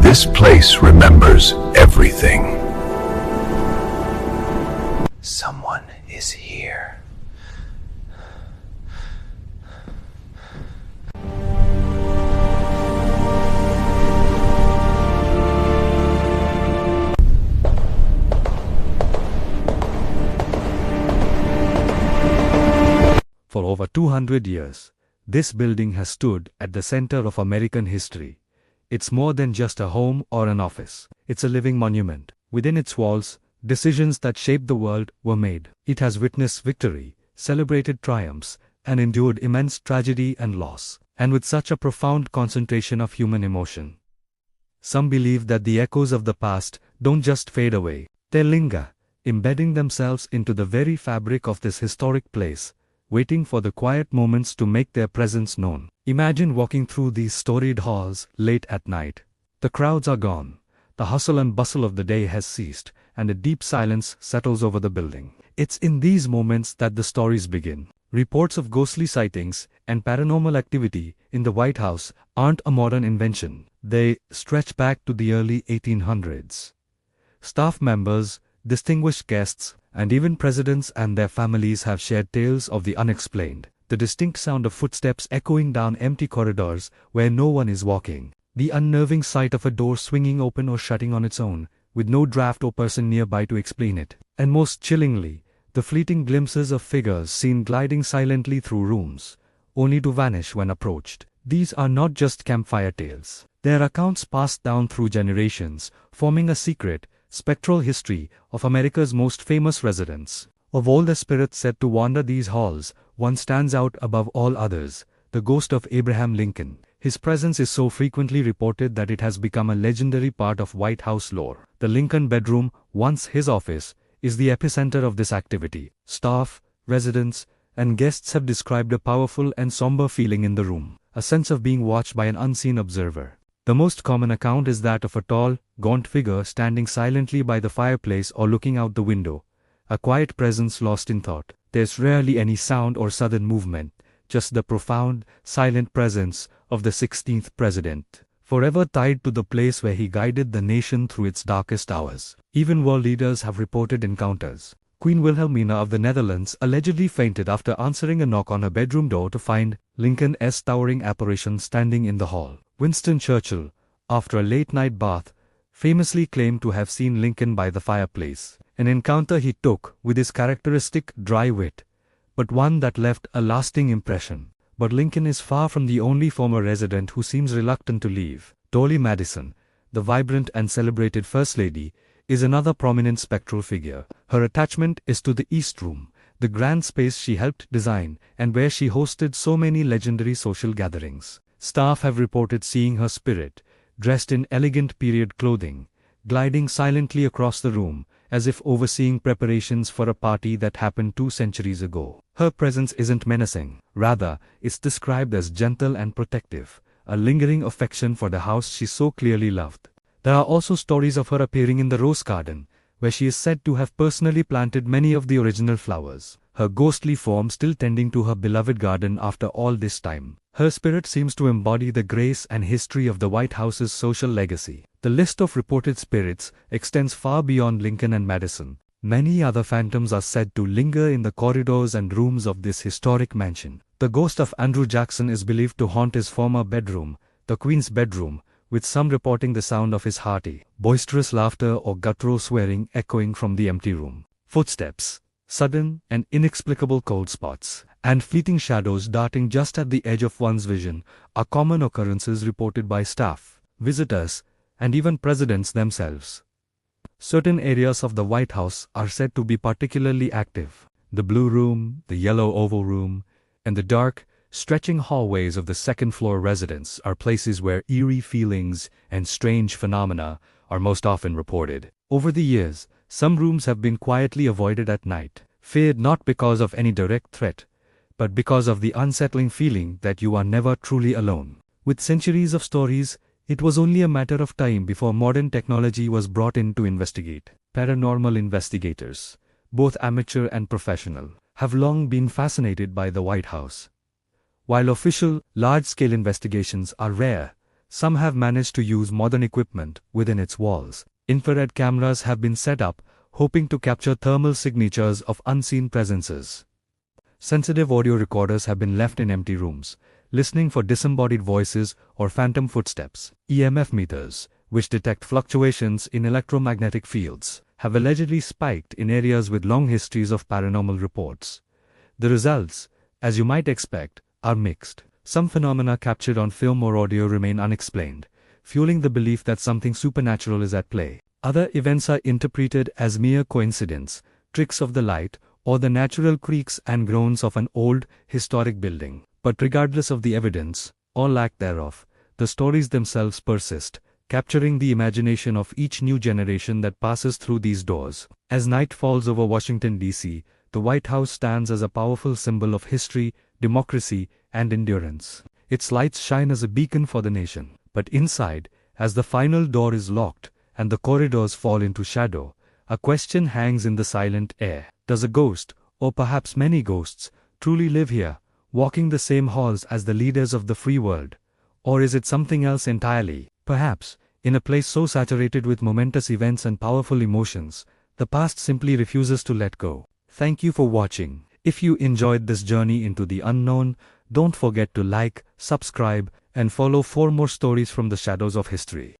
This place remembers everything. Someone is here. For over 200 years, this building has stood at the center of American history. It's more than just a home or an office. It's a living monument. Within its walls, decisions that shaped the world were made. It has witnessed victory, celebrated triumphs, and endured immense tragedy and loss, and with such a profound concentration of human emotion. Some believe that the echoes of the past don't just fade away. They linger, embedding themselves into the very fabric of this historic place, waiting for the quiet moments to make their presence known. Imagine walking through these storied halls late at night. The crowds are gone, the hustle and bustle of the day has ceased, and a deep silence settles over the building. It's in these moments that the stories begin. Reports of ghostly sightings and paranormal activity in the White House aren't a modern invention. They stretch back to the early 1800s. Staff members, distinguished guests, and even presidents and their families have shared tales of the unexplained. The distinct sound of footsteps echoing down empty corridors where no one is walking. The unnerving sight of a door swinging open or shutting on its own, with no draft or person nearby to explain it. And most chillingly, the fleeting glimpses of figures seen gliding silently through rooms, only to vanish when approached. These are not just campfire tales. They are accounts passed down through generations, forming a secret, spectral history of America's most famous residents. Of all the spirits said to wander these halls, one stands out above all others, the ghost of Abraham Lincoln. His presence is so frequently reported that it has become a legendary part of White House lore. The Lincoln bedroom, once his office, is the epicenter of this activity. Staff, residents, and guests have described a powerful and somber feeling in the room, a sense of being watched by an unseen observer. The most common account is that of a tall, gaunt figure standing silently by the fireplace or looking out the window, a quiet presence lost in thought. There's rarely any sound or sudden movement, just the profound, silent presence of the 16th president, forever tied to the place where he guided the nation through its darkest hours. Even world leaders have reported encounters. Queen Wilhelmina of the Netherlands allegedly fainted after answering a knock on her bedroom door to find Lincoln's towering apparition standing in the hall. Winston Churchill, after a late-night bath, famously claimed to have seen Lincoln by the fireplace, an encounter he took with his characteristic dry wit, but one that left a lasting impression. But Lincoln is far from the only former resident who seems reluctant to leave. Dolly Madison, the vibrant and celebrated First Lady, is another prominent spectral figure. Her attachment is to the East Room, the grand space she helped design and where she hosted so many legendary social gatherings. Staff have reported seeing her spirit, dressed in elegant period clothing, gliding silently across the room, as if overseeing preparations for a party that happened 2 centuries ago. Her presence isn't menacing, rather, it's described as gentle and protective, a lingering affection for the house she so clearly loved. There are also stories of her appearing in the Rose Garden, where she is said to have personally planted many of the original flowers, her ghostly form still tending to her beloved garden after all this time. Her spirit seems to embody the grace and history of the White House's social legacy. The list of reported spirits extends far beyond Lincoln and Madison. Many other phantoms are said to linger in the corridors and rooms of this historic mansion. The ghost of Andrew Jackson is believed to haunt his former bedroom, the Queen's bedroom, with some reporting the sound of his hearty, boisterous laughter or guttural swearing echoing from the empty room. Footsteps, sudden and inexplicable cold spots, and fleeting shadows darting just at the edge of one's vision are common occurrences reported by staff, visitors, and even presidents themselves. Certain areas of the White House are said to be particularly active. The Blue Room, the Yellow Oval Room, and the dark, stretching hallways of the second-floor residence are places where eerie feelings and strange phenomena are most often reported. Over the years, some rooms have been quietly avoided at night, feared not because of any direct threat, but because of the unsettling feeling that you are never truly alone. With centuries of stories, it was only a matter of time before modern technology was brought in to investigate. Paranormal investigators, both amateur and professional, have long been fascinated by the White House. While official, large-scale investigations are rare, Some have managed to use modern equipment within its walls. Infrared cameras have been set up, hoping to capture thermal signatures of unseen presences. Sensitive audio recorders have been left in empty rooms, listening for disembodied voices or phantom footsteps. EMF meters, which detect fluctuations in electromagnetic fields, have allegedly spiked in areas with long histories of paranormal reports. The results, as you might expect, are mixed. Some phenomena captured on film or audio remain unexplained, fueling the belief that something supernatural is at play. Other events are interpreted as mere coincidence, tricks of the light, or the natural creaks and groans of an old, historic building. But regardless of the evidence, or lack thereof, the stories themselves persist, capturing the imagination of each new generation that passes through these doors. As night falls over Washington, D.C., the White House stands as a powerful symbol of history, democracy, and endurance. Its lights shine as a beacon for the nation. But inside, as the final door is locked, and the corridors fall into shadow, a question hangs in the silent air. Does a ghost, or perhaps many ghosts, truly live here, walking the same halls as the leaders of the free world? Or is it something else entirely? Perhaps, in a place so saturated with momentous events and powerful emotions, the past simply refuses to let go. Thank you for watching. If you enjoyed this journey into the unknown, don't forget to like, subscribe, and follow for more stories from the shadows of history.